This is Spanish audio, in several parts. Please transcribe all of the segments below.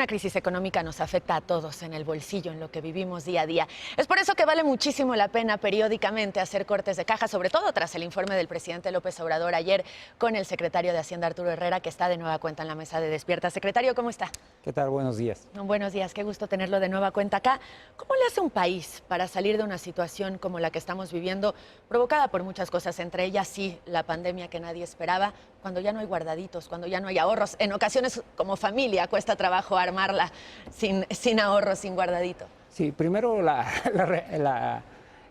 una crisis económica nos afecta a todos en el bolsillo, en lo que vivimos día a día. Es por eso que vale muchísimo la pena periódicamente hacer cortes de caja, sobre todo tras el informe del presidente López Obrador ayer con el secretario de Hacienda, Arturo Herrera, que está de nueva cuenta en la mesa de Despierta. Secretario, ¿cómo está? ¿Qué tal? Buenos días. Buenos días, qué gusto tenerlo de nueva cuenta acá. ¿Cómo le hace un país para salir de una situación como la que estamos viviendo, provocada por muchas cosas, entre ellas sí, la pandemia que nadie esperaba, cuando ya no hay guardaditos, cuando ya no hay ahorros? En ocasiones como familia cuesta trabajo armarla sin ahorros, sin guardadito. Sí, primero la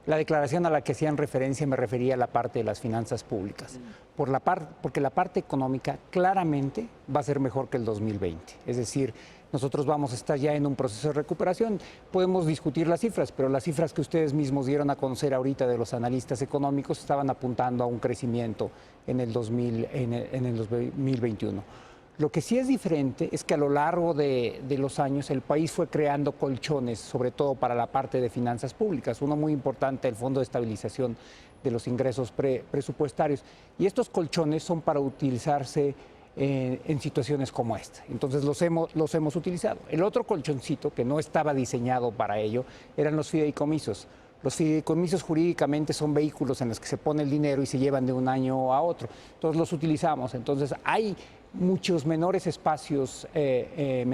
declaración a la que hacían referencia me refería a la parte de las finanzas públicas, porque la parte económica claramente va a ser mejor que el 2020. Es decir, nosotros vamos a estar ya en un proceso de recuperación. Podemos discutir las cifras, pero las cifras que ustedes mismos dieron a conocer ahorita de los analistas económicos estaban apuntando a un crecimiento en el 2021. Lo que sí es diferente es que a lo largo de los años el país fue creando colchones, sobre todo para la parte de finanzas públicas. Uno muy importante, el Fondo de Estabilización de los Ingresos Presupuestarios. Y estos colchones son para utilizarse en situaciones como esta. Entonces los hemos utilizado. El otro colchoncito, que no estaba diseñado para ello, eran los fideicomisos. Los fideicomisos jurídicamente son vehículos en los que se pone el dinero y se llevan de un año a otro. Entonces los utilizamos. Entonces hay muchos menores espacios, en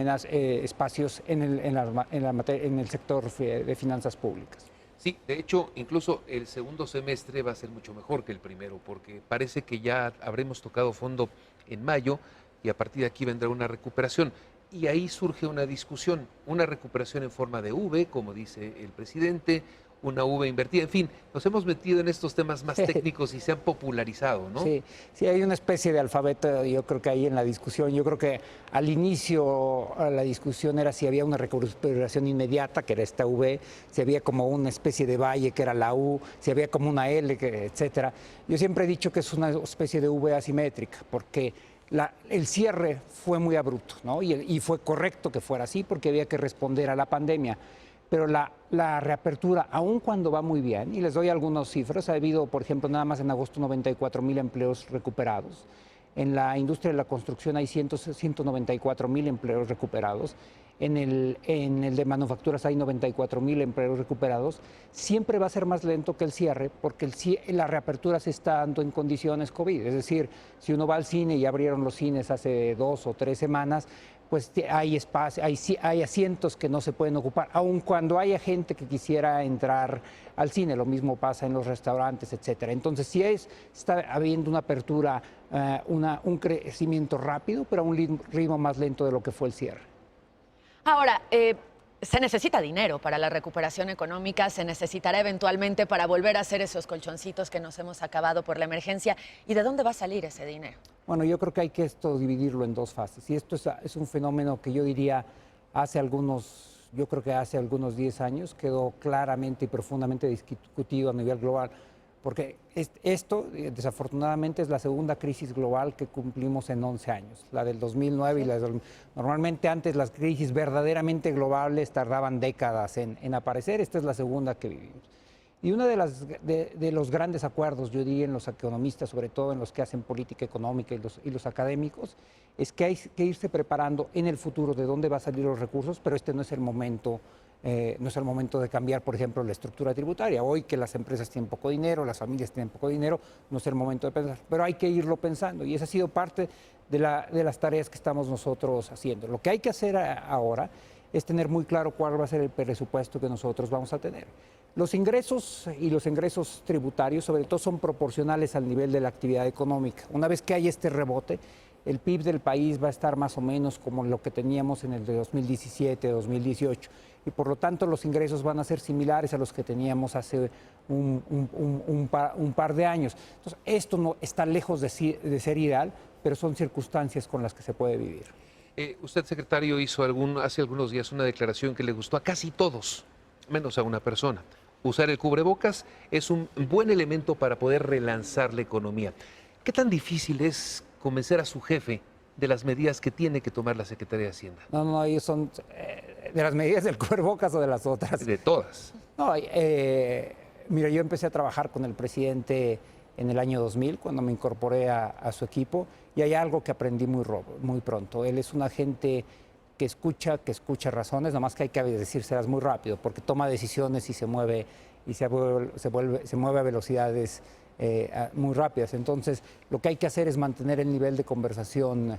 el sector de finanzas públicas. Sí, de hecho, incluso el segundo semestre va a ser mucho mejor que el primero, porque parece que ya habremos tocado fondo en mayo y a partir de aquí vendrá una recuperación. Y ahí surge una discusión, una recuperación en forma de V, como dice el presidente, una V invertida, en fin, nos hemos metido en estos temas más técnicos y se han popularizado, ¿no? Sí, sí, hay una especie de alfabeto, yo creo que ahí en la discusión. Yo creo que al inicio la discusión era si había una recuperación inmediata, que era esta V, si había como una especie de valle, que era la U, si había como una L, etcétera. Yo siempre he dicho que es una especie de V asimétrica, porque el cierre fue muy abrupto, ¿no? Y fue correcto que fuera así, porque había que responder a la pandemia. Pero la reapertura, aun cuando va muy bien, y les doy algunas cifras, ha habido, por ejemplo, nada más en agosto 94,000 empleos recuperados. En la industria de la construcción hay 194,000 empleos recuperados. En el de manufacturas hay 94,000 empleos recuperados. Siempre va a ser más lento que el cierre, porque la reapertura se está dando en condiciones COVID. Es decir, si uno va al cine y abrieron los cines hace 2 o 3 semanas, pues hay espacio, hay asientos que no se pueden ocupar, aun cuando haya gente que quisiera entrar al cine. Lo mismo pasa en los restaurantes, etcétera. Entonces sí está habiendo una apertura, un crecimiento rápido, pero a un ritmo más lento de lo que fue el cierre. Ahora, se necesita dinero para la recuperación económica, se necesitará eventualmente para volver a hacer esos colchoncitos que nos hemos acabado por la emergencia. ¿Y de dónde va a salir ese dinero? Bueno, yo creo que hay que dividirlo en dos fases. Y esto es un fenómeno que yo diría yo creo que hace algunos 10 años quedó claramente y profundamente discutido a nivel global. Porque esto, desafortunadamente, es la segunda crisis global que cumplimos en 11 años. La del 2009 y normalmente antes las crisis verdaderamente globales tardaban décadas en aparecer. Esta es la segunda que vivimos. Y uno de los grandes acuerdos, yo diría, en los economistas, sobre todo en los que hacen política económica y los académicos, es que hay que irse preparando en el futuro de dónde van a salir los recursos, pero este no es el momento. No es el momento de cambiar, por ejemplo, la estructura tributaria. Hoy que las empresas tienen poco dinero, las familias tienen poco dinero, no es el momento de pensar, pero hay que irlo pensando y esa ha sido parte de las tareas que estamos nosotros haciendo. Lo que hay que hacer ahora es tener muy claro cuál va a ser el presupuesto que nosotros vamos a tener. Los ingresos y los ingresos tributarios, sobre todo, son proporcionales al nivel de la actividad económica. Una vez que hay este rebote, el PIB del país va a estar más o menos como lo que teníamos en el de 2017, 2018. Y por lo tanto los ingresos van a ser similares a los que teníamos hace un par de años. Entonces, esto no está lejos de ser ideal, pero son circunstancias con las que se puede vivir. Usted, secretario, hizo hace algunos días una declaración que le gustó a casi todos, menos a una persona. Usar el cubrebocas es un buen elemento para poder relanzar la economía. ¿Qué tan difícil es convencer a su jefe de las medidas que tiene que tomar la Secretaría de Hacienda? No, ellos son de las medidas del cubrebocas o de las otras. De todas. No, mira, yo empecé a trabajar con el presidente en el año 2000, cuando me incorporé a su equipo, y hay algo que aprendí muy pronto. Él es una gente que escucha razones, nomás que hay que decírselas muy rápido, porque toma decisiones y se mueve a velocidades muy rápidas. Entonces, lo que hay que hacer es mantener el nivel de conversación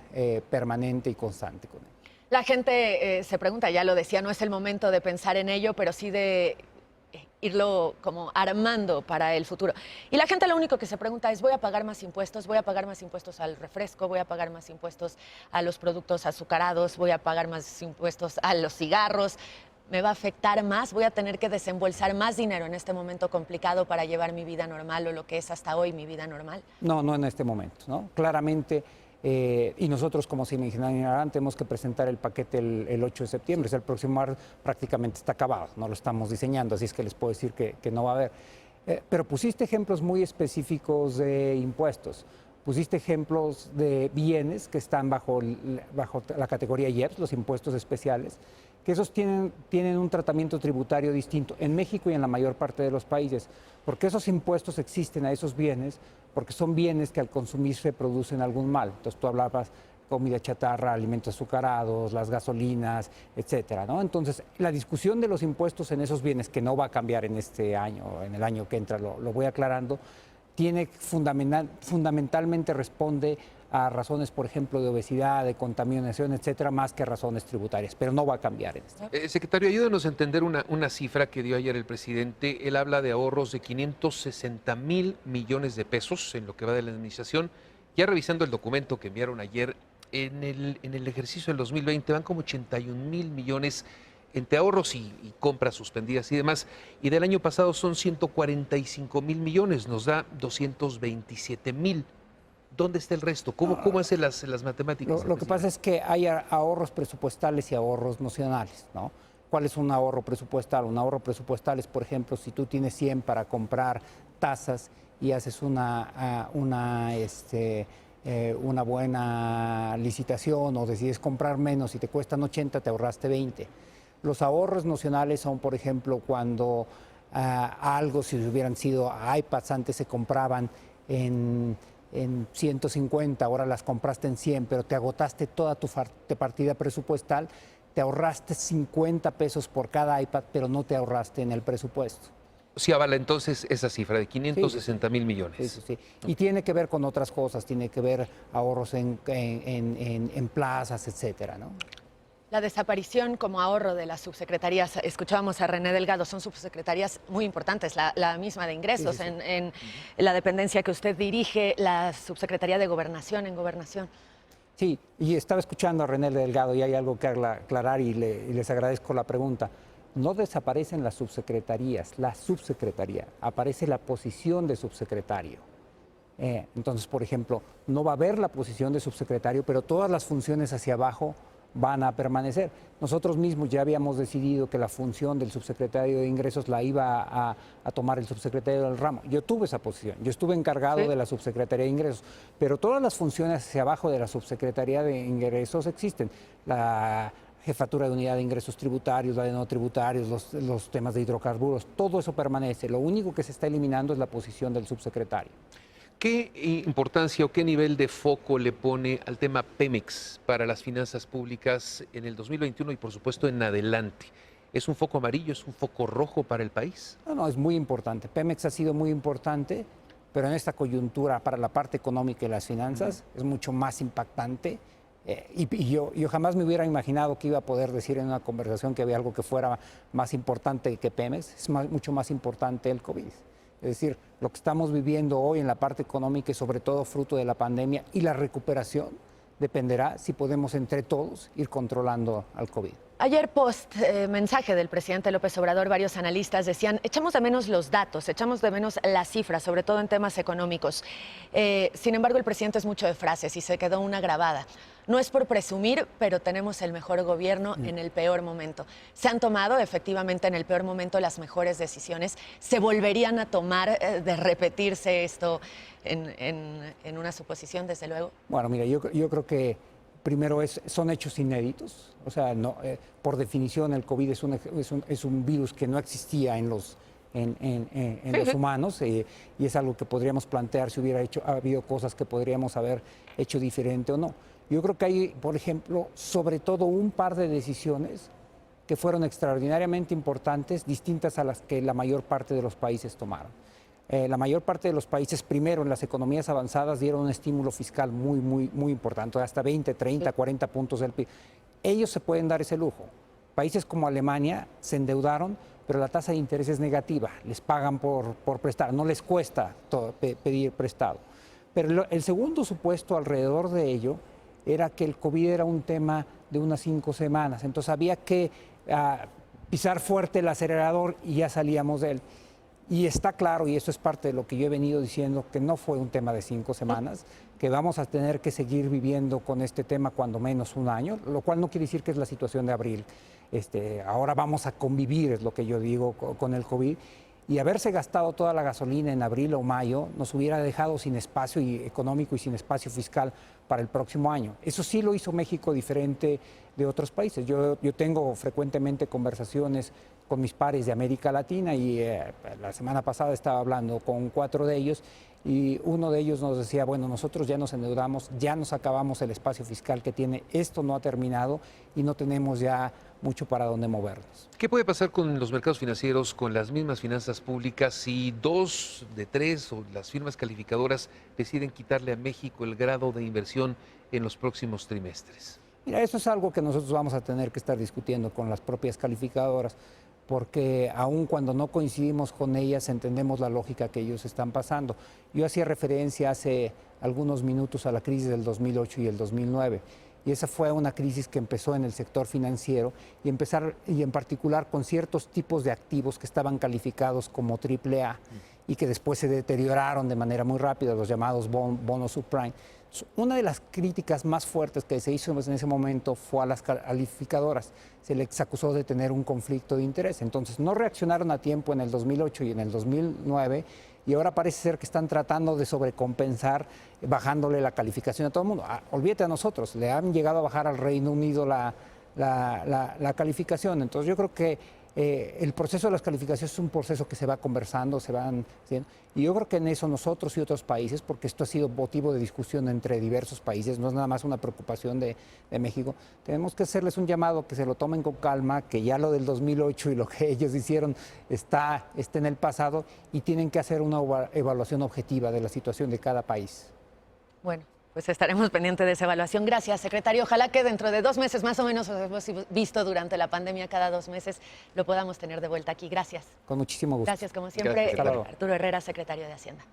permanente y constante con él. La gente se pregunta, ya lo decía, no es el momento de pensar en ello, pero sí de irlo como armando para el futuro. Y la gente lo único que se pregunta es, ¿voy a pagar más impuestos? ¿Voy a pagar más impuestos al refresco? ¿Voy a pagar más impuestos a los productos azucarados? ¿Voy a pagar más impuestos a los cigarros? ¿Me va a afectar más? ¿Voy a tener que desembolsar más dinero en este momento complicado para llevar mi vida normal o lo que es hasta hoy mi vida normal? No, no en este momento, ¿no? Claramente, y nosotros como se imaginarán tenemos que presentar el paquete el 8 de septiembre, es el próximo martes, prácticamente está acabado, no lo estamos diseñando, así es que les puedo decir que no va a haber. Pero pusiste ejemplos muy específicos de impuestos. Pusiste ejemplos de bienes que están bajo la categoría IEPS, los impuestos especiales, que esos tienen un tratamiento tributario distinto en México y en la mayor parte de los países, porque esos impuestos existen a esos bienes, porque son bienes que al consumirse producen algún mal. Entonces tú hablabas comida chatarra, alimentos azucarados, las gasolinas, etcétera, ¿no? Entonces, la discusión de los impuestos en esos bienes, que no va a cambiar en este año, en el año que entra, lo voy aclarando, fundamentalmente responde a razones, por ejemplo, de obesidad, de contaminación, etcétera, más que razones tributarias, pero no va a cambiar en este. Secretario, ayúdenos a entender una cifra que dio ayer el presidente. Él habla de ahorros de 560,000 millones de pesos en lo que va de la administración. Ya revisando el documento que enviaron ayer, en el ejercicio del 2020 van como 81,000 millones entre ahorros y compras suspendidas y demás. Y del año pasado son 145,000 millones, nos da 227,000. ¿Dónde está el resto? ¿Cómo hace las matemáticas? Lo que pasa es que hay ahorros presupuestales y ahorros nocionales, ¿no? ¿Cuál es un ahorro presupuestal? Un ahorro presupuestal es, por ejemplo, si tú tienes 100 para comprar tazas y haces una buena licitación o decides comprar menos y te cuestan 80, te ahorraste 20. Los ahorros nocionales son, por ejemplo, cuando algo, si hubieran sido iPads, antes se compraban en 150, ahora las compraste en 100, pero te agotaste toda tu partida presupuestal, te ahorraste 50 pesos por cada iPad, pero no te ahorraste en el presupuesto. Sí avala entonces esa cifra de 560,000 millones. Sí. Y tiene que ver con otras cosas, tiene que ver ahorros en plazas, etcétera, ¿no? La desaparición como ahorro de las subsecretarías, escuchábamos a René Delgado, son subsecretarías muy importantes, la misma de ingresos, Sí. En la dependencia que usted dirige, la subsecretaría de Gobernación en Gobernación. Sí, y estaba escuchando a René Delgado y hay algo que aclarar y les agradezco la pregunta. No desaparecen las subsecretarías, la subsecretaría, aparece la posición de subsecretario. Entonces, por ejemplo, no va a haber la posición de subsecretario, pero todas las funciones hacia abajo van a permanecer. Nosotros mismos ya habíamos decidido que la función del subsecretario de Ingresos la iba a tomar el subsecretario del ramo. Yo tuve esa posición, yo estuve encargado de la subsecretaría de Ingresos, pero todas las funciones hacia abajo de la subsecretaría de Ingresos existen. La jefatura de unidad de ingresos tributarios, la de no tributarios, los temas de hidrocarburos, todo eso permanece. Lo único que se está eliminando es la posición del subsecretario. ¿Qué importancia o qué nivel de foco le pone al tema Pemex para las finanzas públicas en el 2021 y por supuesto en adelante? ¿Es un foco amarillo, es un foco rojo para el país? No, es muy importante. Pemex ha sido muy importante, pero en esta coyuntura para la parte económica y las finanzas es mucho más impactante. Y yo jamás me hubiera imaginado que iba a poder decir en una conversación que había algo que fuera más importante que Pemex. Es mucho más importante el COVID. Es decir, lo que estamos viviendo hoy en la parte económica y sobre todo fruto de la pandemia y la recuperación dependerá si podemos entre todos ir controlando al COVID. Ayer mensaje del presidente López Obrador, varios analistas decían, echamos de menos los datos, echamos de menos las cifras, sobre todo en temas económicos. Sin embargo, el presidente es mucho de frases y se quedó una grabada. No es por presumir, pero tenemos el mejor gobierno en el peor momento. Se han tomado efectivamente en el peor momento las mejores decisiones. ¿Se volverían a tomar de repetirse esto en una suposición, desde luego? Bueno, mira, yo creo que primero son hechos inéditos. O sea, por definición el COVID es un virus que no existía en los humanos y es algo que podríamos plantear si hubiera habido cosas que podríamos haber hecho diferente o no. Yo creo que hay, por ejemplo, sobre todo un par de decisiones que fueron extraordinariamente importantes, distintas a las que la mayor parte de los países tomaron. La mayor parte de los países, primero en las economías avanzadas, dieron un estímulo fiscal muy importante, hasta 20, 30, 40 puntos del PIB. Ellos se pueden dar ese lujo. Países como Alemania se endeudaron, pero la tasa de interés es negativa, les pagan por prestar, no les cuesta pedir prestado. Pero el segundo supuesto alrededor de ello era que el COVID era un tema de unas 5 semanas, entonces había que pisar fuerte el acelerador y ya salíamos de él. Y está claro, y eso es parte de lo que yo he venido diciendo, que no fue un tema de 5 semanas, que vamos a tener que seguir viviendo con este tema cuando menos un año, lo cual no quiere decir que es la situación de abril. Ahora vamos a convivir, es lo que yo digo, con el COVID. Y haberse gastado toda la gasolina en abril o mayo nos hubiera dejado sin espacio económico y sin espacio fiscal para el próximo año. Eso sí lo hizo México diferente de otros países. Yo tengo frecuentemente conversaciones con mis pares de América Latina y la semana pasada estaba hablando con 4 de ellos y uno de ellos nos decía, bueno, nosotros ya nos endeudamos, ya nos acabamos el espacio fiscal que tiene, esto no ha terminado y no tenemos ya mucho para dónde movernos. ¿Qué puede pasar con los mercados financieros, con las mismas finanzas públicas, si 2 de 3 o las firmas calificadoras deciden quitarle a México el grado de inversión en los próximos trimestres? Mira, eso es algo que nosotros vamos a tener que estar discutiendo con las propias calificadoras, porque aun cuando no coincidimos con ellas, entendemos la lógica que ellos están pasando. Yo hacía referencia hace algunos minutos a la crisis del 2008 y el 2009. Y esa fue una crisis que empezó en el sector financiero y en particular con ciertos tipos de activos que estaban calificados como AAA y que después se deterioraron de manera muy rápida, los llamados bonos subprime. Una de las críticas más fuertes que se hizo en ese momento fue a las calificadoras. Se les acusó de tener un conflicto de interés. Entonces no reaccionaron a tiempo en el 2008 y en el 2009 y ahora parece ser que están tratando de sobrecompensar bajándole la calificación a todo el mundo. Olvídate a nosotros, le han llegado a bajar al Reino Unido la calificación. Entonces yo creo que el proceso de las calificaciones es un proceso que se va conversando, se van haciendo, y yo creo que en eso nosotros y otros países, porque esto ha sido motivo de discusión entre diversos países, no es nada más una preocupación de México, tenemos que hacerles un llamado que se lo tomen con calma, que ya lo del 2008 y lo que ellos hicieron está en el pasado y tienen que hacer una evaluación objetiva de la situación de cada país. Bueno, pues estaremos pendientes de esa evaluación. Gracias, secretario. Ojalá que dentro de 2 meses, más o menos, hemos visto durante la pandemia cada 2 meses, lo podamos tener de vuelta aquí. Gracias. Con muchísimo gusto. Gracias, como siempre, Gracias. Arturo Herrera, secretario de Hacienda.